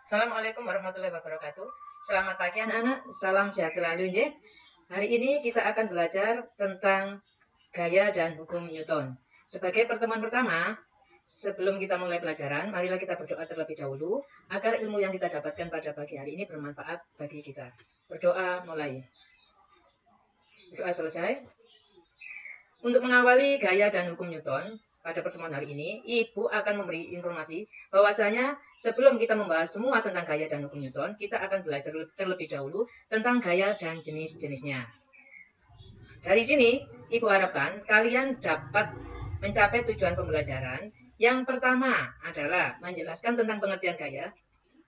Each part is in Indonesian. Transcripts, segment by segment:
Assalamualaikum warahmatullahi wabarakatuh. Selamat pagi anak-anak, salam sehat selalu ya. Hari ini kita akan belajar tentang gaya dan hukum Newton. Sebagai pertemuan pertama, sebelum kita mulai pelajaran, marilah kita berdoa terlebih dahulu agar ilmu yang kita dapatkan pada pagi hari ini bermanfaat bagi kita. Berdoa mulai. Doa selesai. Untuk mengawali gaya dan hukum Newton, pada pertemuan hari ini, Ibu akan memberi informasi bahwasanya sebelum kita membahas semua tentang gaya dan hukum Newton, kita akan belajar terlebih dahulu tentang gaya dan jenis-jenisnya. Dari sini, Ibu harapkan kalian dapat mencapai tujuan pembelajaran. Yang pertama adalah menjelaskan tentang pengertian gaya.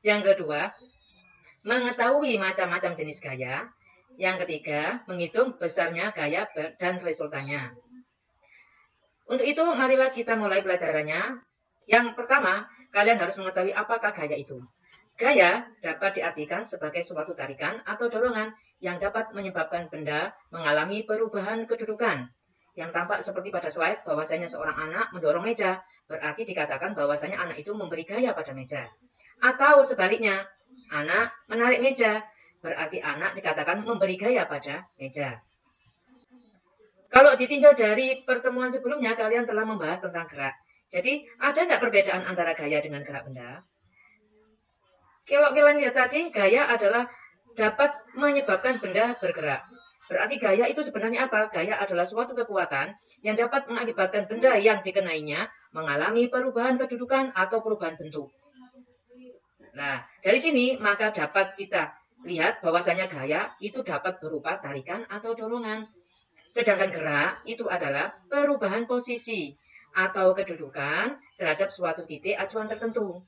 Yang kedua, mengetahui macam-macam jenis gaya. Yang ketiga, menghitung besarnya gaya dan resultannya. Untuk itu, marilah kita mulai pelajarannya. Yang pertama, kalian harus mengetahui apakah gaya itu. Gaya dapat diartikan sebagai suatu tarikan atau dorongan yang dapat menyebabkan benda mengalami perubahan kedudukan. Yang tampak seperti pada slide bahwasanya seorang anak mendorong meja, berarti dikatakan bahwasanya anak itu memberi gaya pada meja. Atau sebaliknya, anak menarik meja, berarti anak dikatakan memberi gaya pada meja. Kalau ditinjau dari pertemuan sebelumnya, kalian telah membahas tentang gerak. Jadi, ada nggak perbedaan antara gaya dengan gerak benda? Kalau kalian lihat tadi, gaya adalah dapat menyebabkan benda bergerak. Berarti gaya itu sebenarnya apa? Gaya adalah suatu kekuatan yang dapat mengakibatkan benda yang dikenainya mengalami perubahan kedudukan atau perubahan bentuk. Nah, dari sini maka dapat kita lihat bahwasanya gaya itu dapat berupa tarikan atau dorongan. Sedangkan gerak itu adalah perubahan posisi atau kedudukan terhadap suatu titik acuan tertentu.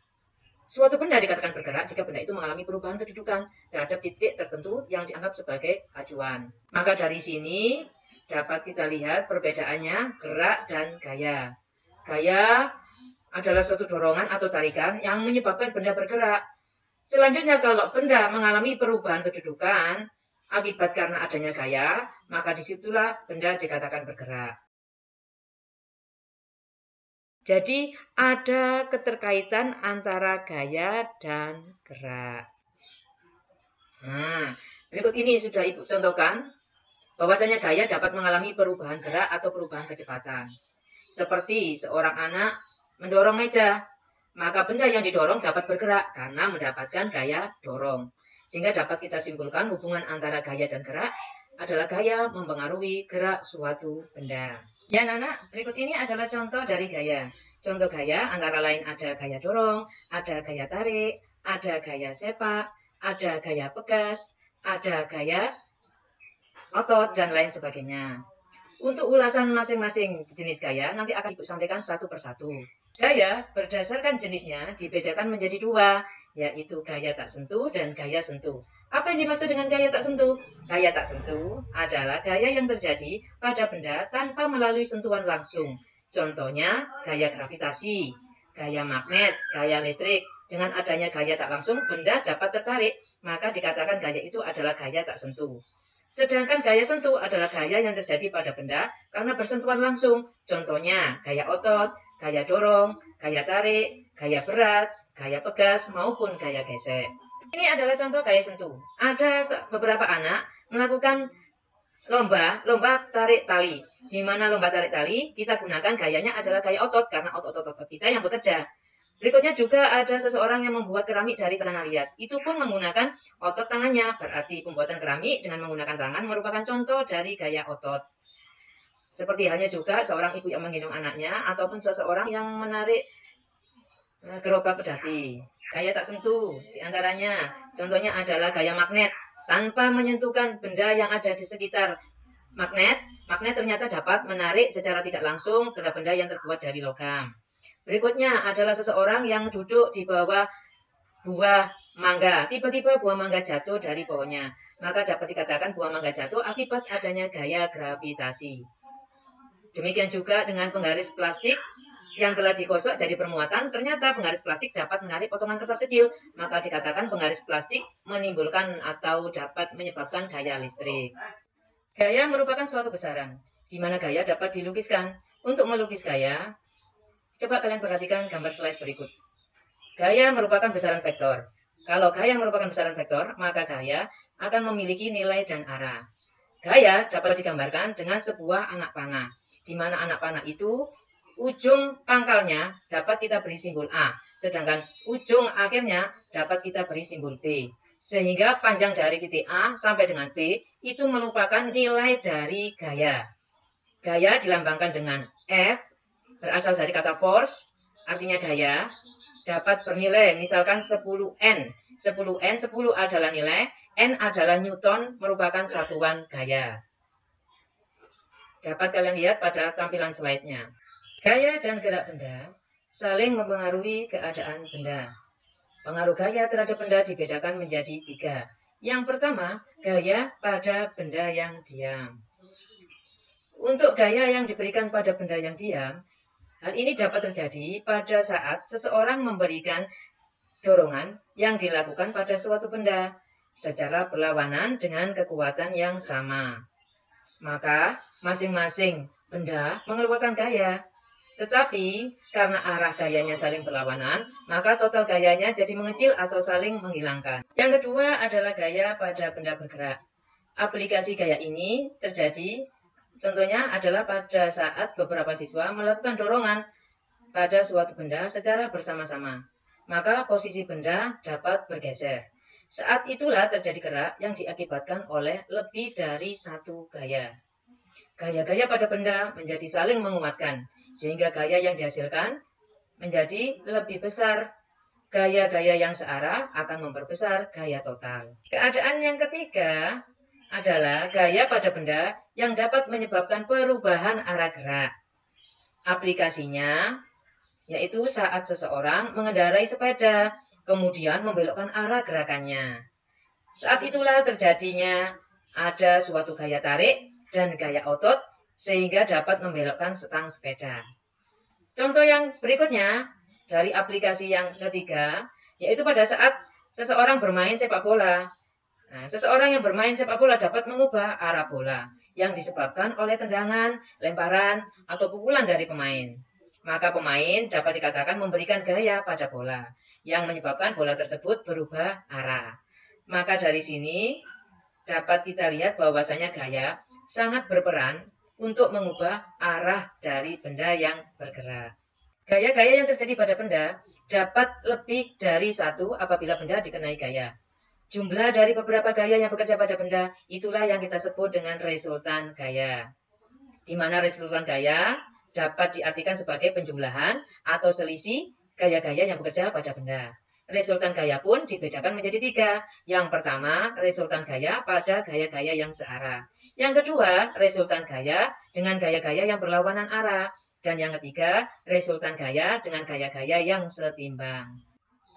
Suatu benda dikatakan bergerak jika benda itu mengalami perubahan kedudukan terhadap titik tertentu yang dianggap sebagai acuan. Maka dari sini dapat kita lihat perbedaannya gerak dan gaya. Gaya adalah suatu dorongan atau tarikan yang menyebabkan benda bergerak. Selanjutnya kalau benda mengalami perubahan kedudukan akibat karena adanya gaya, maka disitulah benda dikatakan bergerak. Jadi ada keterkaitan antara gaya dan gerak. Nah, berikut ini sudah Ibu contohkan bahwasanya gaya dapat mengalami perubahan gerak atau perubahan kecepatan. Seperti seorang anak mendorong meja, maka benda yang didorong dapat bergerak karena mendapatkan gaya dorong. Sehingga dapat kita simpulkan hubungan antara gaya dan gerak adalah gaya mempengaruhi gerak suatu benda. Ya anak-anak, berikut ini adalah contoh dari gaya. Contoh gaya antara lain ada gaya dorong, ada gaya tarik, ada gaya sepak, ada gaya pegas, ada gaya otot, dan lain sebagainya. Untuk ulasan masing-masing jenis gaya, nanti akan Ibu sampaikan satu persatu. Gaya berdasarkan jenisnya dibedakan menjadi dua, yaitu gaya tak sentuh dan gaya sentuh. Apa yang dimaksud dengan gaya tak sentuh? Gaya tak sentuh adalah gaya yang terjadi pada benda tanpa melalui sentuhan langsung. Contohnya gaya gravitasi, gaya magnet, gaya listrik. Dengan adanya gaya tak langsung, benda dapat tertarik, maka dikatakan gaya itu adalah gaya tak sentuh. Sedangkan gaya sentuh adalah gaya yang terjadi pada benda karena bersentuhan langsung. Contohnya gaya otot, gaya dorong, gaya tarik, gaya berat, gaya pegas, maupun gaya gesek. Ini adalah contoh gaya sentuh. Ada beberapa anak melakukan lomba tarik tali. Di mana lomba tarik tali, kita gunakan gayanya adalah gaya otot, karena otot-otot kita yang bekerja. Berikutnya juga ada seseorang yang membuat keramik dari tanah liat. Itu pun menggunakan otot tangannya. Berarti pembuatan keramik dengan menggunakan tangan merupakan contoh dari gaya otot. Seperti halnya juga seorang ibu yang menggendong anaknya, ataupun seseorang yang menarik gerobak pedati. Gaya tak sentuh diantaranya, contohnya adalah gaya magnet. Tanpa menyentuhkan benda yang ada di sekitar magnet ternyata dapat menarik secara tidak langsung benda-benda yang terbuat dari logam. Berikutnya adalah seseorang yang duduk di bawah buah mangga. Tiba-tiba buah mangga jatuh dari pohonnya. Maka dapat dikatakan buah mangga jatuh akibat adanya gaya gravitasi. Demikian juga dengan penggaris plastik yang telah digosok jadi permuatan, ternyata penggaris plastik dapat menarik potongan kertas kecil, maka dikatakan penggaris plastik menimbulkan atau dapat menyebabkan gaya listrik. Gaya merupakan suatu besaran, di mana gaya dapat dilukiskan. Untuk melukis gaya, coba kalian perhatikan gambar slide berikut. Gaya merupakan besaran vektor. Kalau gaya merupakan besaran vektor, maka gaya akan memiliki nilai dan arah. Gaya dapat digambarkan dengan sebuah anak panah, di mana anak panah itu ujung pangkalnya dapat kita beri simbol A, sedangkan ujung akhirnya dapat kita beri simbol B. Sehingga panjang dari titik A sampai dengan B itu merupakan nilai dari gaya. Gaya dilambangkan dengan F, berasal dari kata force, artinya gaya, dapat bernilai misalkan 10N. 10N, 10 adalah nilai, N adalah Newton, merupakan satuan gaya. Dapat kalian lihat pada tampilan slide-nya. Gaya dan gerak benda saling mempengaruhi keadaan benda. Pengaruh gaya terhadap benda dibedakan menjadi 3. Yang pertama, gaya pada benda yang diam. Untuk gaya yang diberikan pada benda yang diam, hal ini dapat terjadi pada saat seseorang memberikan dorongan yang dilakukan pada suatu benda secara berlawanan dengan kekuatan yang sama. Maka, masing-masing benda mengeluarkan gaya. Tetapi, karena arah gayanya saling berlawanan, maka total gayanya jadi mengecil atau saling menghilangkan. Yang kedua adalah gaya pada benda bergerak. Aplikasi gaya ini terjadi, contohnya adalah pada saat beberapa siswa melakukan dorongan pada suatu benda secara bersama-sama. Maka posisi benda dapat bergeser. Saat itulah terjadi gerak yang diakibatkan oleh lebih dari satu gaya. Gaya-gaya pada benda menjadi saling menguatkan, sehingga gaya yang dihasilkan menjadi lebih besar. Gaya-gaya yang searah akan memperbesar gaya total. Keadaan yang ketiga adalah gaya pada benda yang dapat menyebabkan perubahan arah gerak. Aplikasinya yaitu saat seseorang mengendarai sepeda, kemudian membelokkan arah gerakannya. Saat itulah terjadinya ada suatu gaya tarik dan gaya otot, sehingga dapat membelokkan stang sepeda. Contoh yang berikutnya dari aplikasi yang ketiga, yaitu pada saat seseorang bermain sepak bola. Nah, seseorang yang bermain sepak bola dapat mengubah arah bola yang disebabkan oleh tendangan, lemparan, atau pukulan dari pemain. Maka pemain dapat dikatakan memberikan gaya pada bola yang menyebabkan bola tersebut berubah arah. Maka dari sini dapat kita lihat bahwasanya gaya sangat berperan untuk mengubah arah dari benda yang bergerak. Gaya-gaya yang terjadi pada benda dapat lebih dari satu apabila benda dikenai gaya. Jumlah dari beberapa gaya yang bekerja pada benda itulah yang kita sebut dengan resultan gaya. Di mana resultan gaya dapat diartikan sebagai penjumlahan atau selisih gaya-gaya yang bekerja pada benda. Resultan gaya pun dibedakan menjadi 3. Yang pertama, resultan gaya pada gaya-gaya yang searah. Yang kedua, resultan gaya dengan gaya-gaya yang berlawanan arah. Dan yang ketiga, resultan gaya dengan gaya-gaya yang setimbang.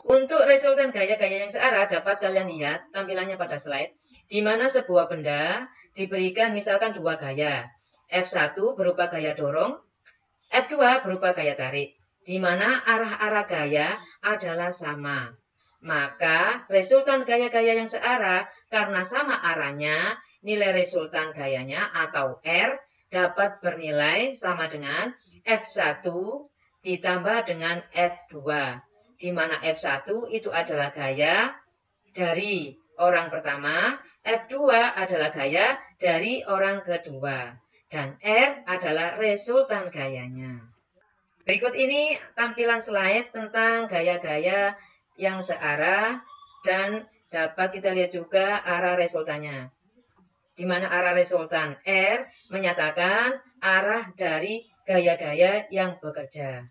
Untuk resultan gaya-gaya yang searah dapat kalian lihat tampilannya pada slide, di mana sebuah benda diberikan misalkan 2 gaya. F1 berupa gaya dorong, F2 berupa gaya tarik, di mana arah-arah gaya adalah sama. Maka resultan gaya-gaya yang searah karena sama arahnya, nilai resultan gayanya atau R dapat bernilai sama dengan F1 ditambah dengan F2. Di mana F1 itu adalah gaya dari orang pertama, F2 adalah gaya dari orang kedua. Dan R adalah resultan gayanya. Berikut ini tampilan slide tentang gaya-gaya yang searah dan dapat kita lihat juga arah resultannya. Di mana arah resultan R menyatakan arah dari gaya-gaya yang bekerja.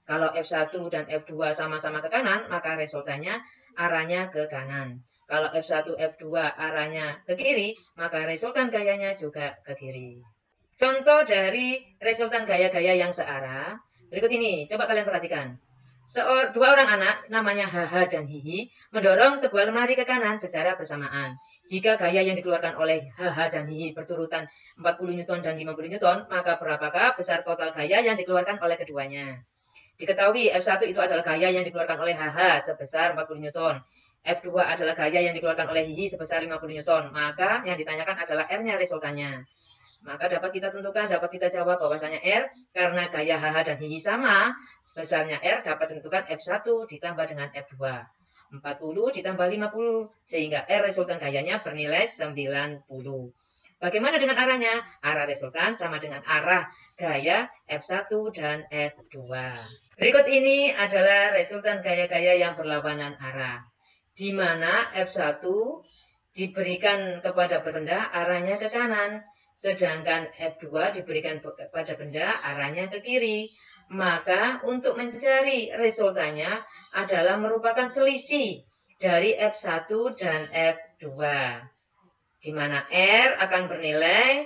Kalau F1 dan F2 sama-sama ke kanan, maka resultannya arahnya ke kanan. Kalau F1, F2 arahnya ke kiri, maka resultan gayanya juga ke kiri. Contoh dari resultan gaya-gaya yang searah, berikut ini, coba kalian perhatikan. 2 orang anak, namanya HH dan Hihi, mendorong sebuah lemari ke kanan secara bersamaan. Jika gaya yang dikeluarkan oleh HH dan Hihi berturutan 40 Newton dan 50 Newton, maka berapakah besar total gaya yang dikeluarkan oleh keduanya? Diketahui F1 itu adalah gaya yang dikeluarkan oleh HH sebesar 40 Newton. F2 adalah gaya yang dikeluarkan oleh Hihi sebesar 50 Newton. Maka yang ditanyakan adalah R-nya resultannya. Maka dapat kita tentukan, dapat kita jawab bahwasanya R, karena gaya HH dan Hihi sama, besarnya R dapat ditentukan F1 ditambah dengan F2. 40 ditambah 50, sehingga R resultan gayanya bernilai 90. Bagaimana dengan arahnya? Arah resultan sama dengan arah gaya F1 dan F2. Berikut ini adalah resultan gaya-gaya yang berlawanan arah, di mana F1 diberikan kepada benda arahnya ke kanan, sedangkan F2 diberikan kepada benda arahnya ke kiri. Maka untuk mencari resultannya adalah merupakan selisih dari F1 dan F2, di mana R akan bernilai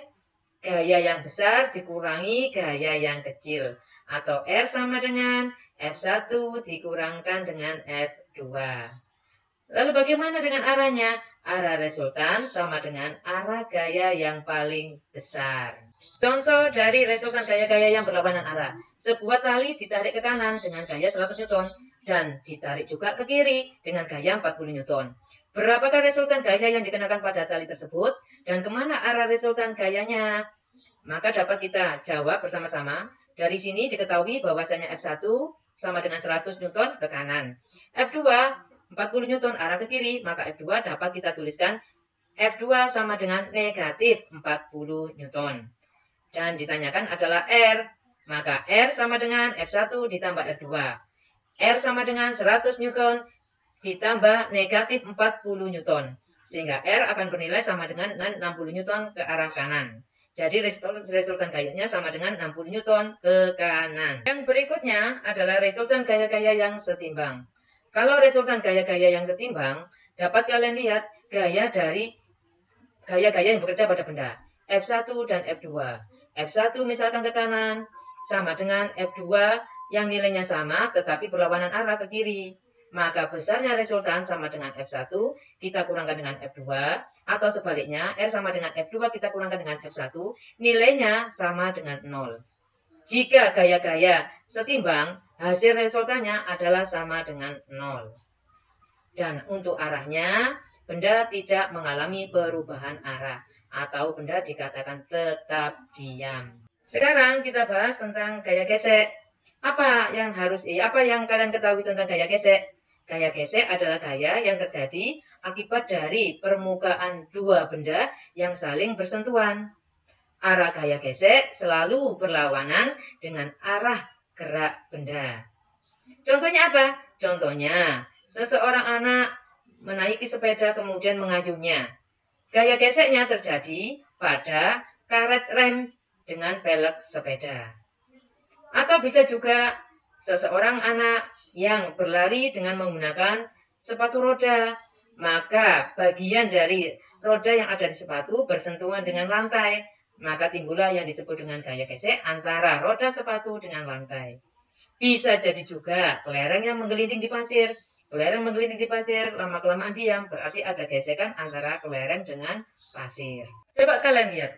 gaya yang besar dikurangi gaya yang kecil, atau R sama dengan F1 dikurangkan dengan F2. Lalu bagaimana dengan arahnya? Arah resultan sama dengan arah gaya yang paling besar. Contoh dari resultan gaya-gaya yang berlawanan arah. Sebuah tali ditarik ke kanan dengan gaya 100 Newton dan ditarik juga ke kiri dengan gaya 40 Newton. Berapakah resultan gaya yang dikenakan pada tali tersebut dan kemana arah resultan gayanya? Maka dapat kita jawab bersama-sama. Dari sini diketahui bahwasanya F1 sama dengan 100 Newton ke kanan. F2 40 Newton arah ke kiri, maka F2 dapat kita tuliskan F2 sama dengan negatif 40 Newton. Dan ditanyakan adalah R, maka R sama dengan F1 ditambah F2. R sama dengan 100 Newton ditambah negatif 40 Newton. Sehingga R akan bernilai sama dengan 60 Newton ke arah kanan. Jadi resultan gayanya sama dengan 60 Newton ke kanan. Yang berikutnya adalah resultan gaya-gaya yang setimbang. Kalau resultan gaya-gaya yang setimbang, dapat kalian lihat gaya dari gaya-gaya yang bekerja pada benda. F1 dan F2. F1 misalkan ke kanan, sama dengan F2 yang nilainya sama tetapi berlawanan arah ke kiri. Maka besarnya resultan sama dengan F1, kita kurangkan dengan F2, atau sebaliknya R sama dengan F2 kita kurangkan dengan F1, nilainya sama dengan 0. Jika gaya-gaya setimbang, hasil resultannya adalah sama dengan 0. Dan untuk arahnya, benda tidak mengalami perubahan arah, atau benda dikatakan tetap diam. Sekarang kita bahas tentang gaya gesek. Apa yang kalian ketahui tentang gaya gesek? Gaya gesek adalah gaya yang terjadi akibat dari permukaan dua benda yang saling bersentuhan. Arah gaya gesek selalu berlawanan dengan arah gerak benda. Contohnya apa? Contohnya, seseorang anak menaiki sepeda kemudian mengayuhnya. Gaya geseknya terjadi pada karet rem dengan pelek sepeda. Atau bisa juga seseorang anak yang berlari dengan menggunakan sepatu roda. Maka bagian dari roda yang ada di sepatu bersentuhan dengan lantai. Maka timbullah yang disebut dengan gaya gesek antara roda sepatu dengan lantai. Bisa jadi juga kelereng yang menggelinding di pasir. Kelereng menggelinding di pasir, lama-kelamaan diam, berarti ada gesekan antara kelereng dengan pasir. Coba kalian lihat.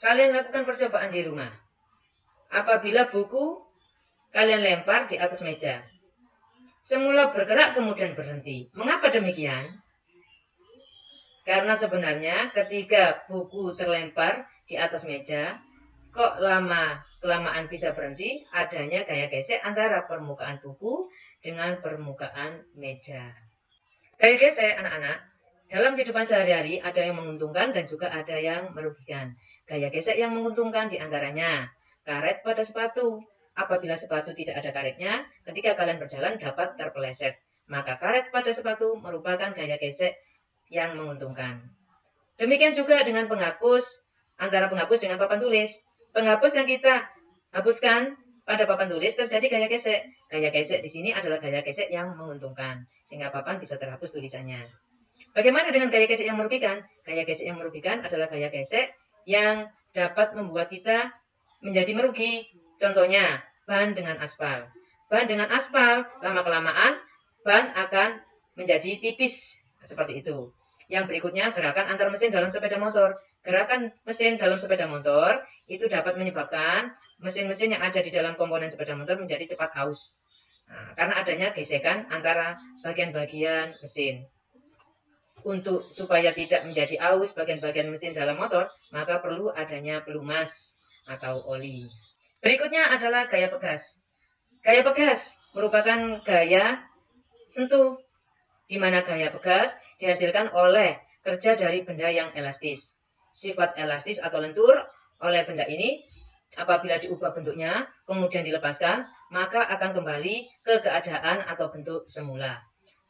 Kalian lakukan percobaan di rumah. Apabila buku kalian lempar di atas meja. Semula bergerak kemudian berhenti. Mengapa demikian? Karena sebenarnya ketika buku terlempar di atas meja, kok lama-kelamaan bisa berhenti? Adanya gaya gesek antara permukaan buku dengan permukaan meja. Gaya gesek anak-anak, dalam kehidupan sehari-hari ada yang menguntungkan dan juga ada yang merugikan. Gaya gesek yang menguntungkan diantaranya karet pada sepatu. Apabila sepatu tidak ada karetnya, ketika kalian berjalan dapat terpeleset. Maka karet pada sepatu merupakan gaya gesek yang menguntungkan. Demikian juga dengan penghapus, antara penghapus dengan papan tulis. Penghapus yang kita hapuskan pada papan tulis terjadi gaya gesek. Gaya gesek di sini adalah gaya gesek yang menguntungkan, sehingga papan bisa terhapus tulisannya. Bagaimana dengan gaya gesek yang merugikan? Gaya gesek yang merugikan adalah gaya gesek yang dapat membuat kita menjadi merugi. Contohnya, ban dengan aspal. Ban dengan aspal, lama-kelamaan ban akan menjadi tipis. Seperti itu. Yang berikutnya, gerakan antar mesin dalam sepeda motor. Gerakan mesin dalam sepeda motor itu dapat menyebabkan mesin-mesin yang ada di dalam komponen sepeda motor menjadi cepat aus. Nah, karena adanya gesekan antara bagian-bagian mesin. Supaya tidak menjadi aus bagian-bagian mesin dalam motor, maka perlu adanya pelumas atau oli. Berikutnya adalah gaya pegas. Gaya pegas merupakan gaya sentuh, di mana gaya pegas dihasilkan oleh kerja dari benda yang elastis. Sifat elastis atau lentur oleh benda ini apabila diubah bentuknya, kemudian dilepaskan, maka akan kembali ke keadaan atau bentuk semula.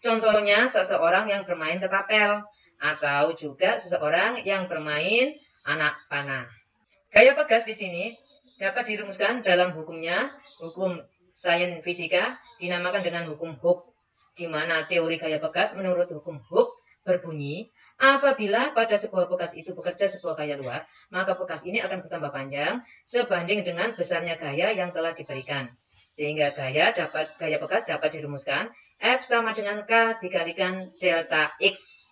Contohnya seseorang yang bermain ketapel, atau juga seseorang yang bermain anak panah. Gaya pegas di sini dapat dirumuskan dalam hukumnya, hukum sains fisika, dinamakan dengan hukum Hooke, di mana teori gaya pegas menurut hukum Hooke berbunyi, apabila pada sebuah bekas itu bekerja sebuah gaya luar, maka bekas ini akan bertambah panjang sebanding dengan besarnya gaya yang telah diberikan. Sehingga gaya pegas dapat dirumuskan F sama dengan K dikalikan delta X.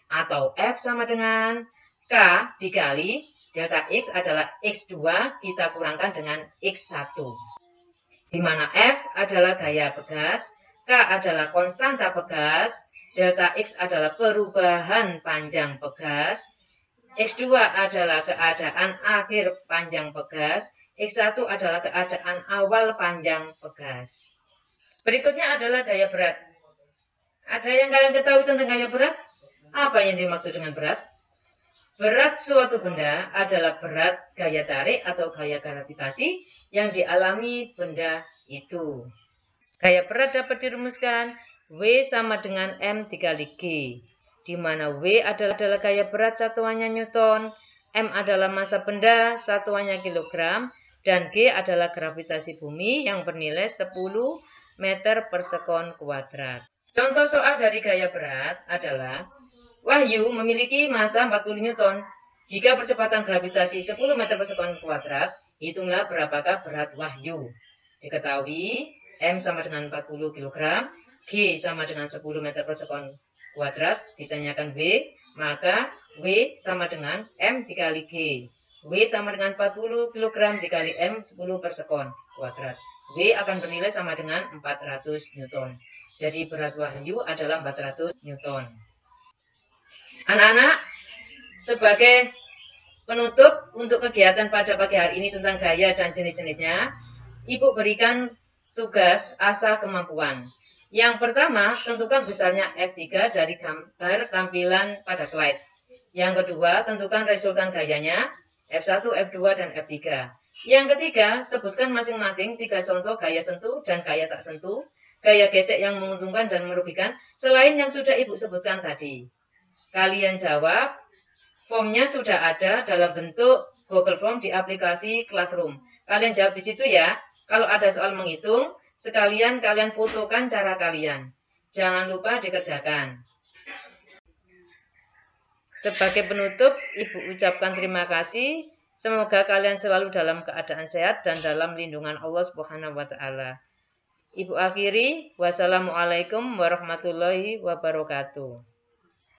Atau F sama dengan K dikali delta X adalah X2 kita kurangkan dengan X1. Di mana F adalah gaya pegas, K adalah konstanta pegas, delta X adalah perubahan panjang pegas, X2 adalah keadaan akhir panjang pegas, X1 adalah keadaan awal panjang pegas. Berikutnya adalah gaya berat. Ada yang kalian ketahui tentang gaya berat? Apa yang dimaksud dengan berat? Berat suatu benda adalah berat gaya tarik atau gaya gravitasi yang dialami benda itu. Gaya berat dapat dirumuskan W sama dengan M dikali G, di mana W adalah gaya berat satuannya Newton, M adalah massa benda satuannya kilogram, dan G adalah gravitasi bumi yang bernilai 10 meter per sekon kuadrat. Contoh soal dari gaya berat adalah Wahyu memiliki massa 40 Newton. Jika percepatan gravitasi 10 meter per sekon kuadrat, hitunglah berapakah berat Wahyu. Diketahui M sama dengan 40 kg, G sama dengan 10 meter per sekon kuadrat, ditanyakan W, maka W sama dengan M dikali G. W sama dengan 40 kg dikali M 10 per sekon kuadrat. W akan bernilai sama dengan 400 Newton. Jadi berat Wahyu adalah 400 Newton. Anak-anak, sebagai penutup untuk kegiatan pada pagi hari ini tentang gaya dan jenis-jenisnya, Ibu berikan tugas asah kemampuan. Yang pertama, tentukan besarnya F3 dari gambar tampilan pada slide. Yang kedua, tentukan resultan gayanya, F1, F2, dan F3. Yang ketiga, sebutkan masing-masing 3 contoh gaya sentuh dan gaya tak sentuh, gaya gesek yang menguntungkan dan merugikan, selain yang sudah Ibu sebutkan tadi. Kalian jawab, formnya sudah ada dalam bentuk Google Form di aplikasi Classroom. Kalian jawab di situ ya. Kalau ada soal menghitung, sekalian kalian fotokan cara kalian. Jangan lupa dikerjakan. Sebagai penutup, Ibu ucapkan terima kasih. Semoga kalian selalu dalam keadaan sehat dan dalam lindungan Allah Subhanahu wa Ta'ala. Ibu akhiri, wassalamualaikum warahmatullahi wabarakatuh.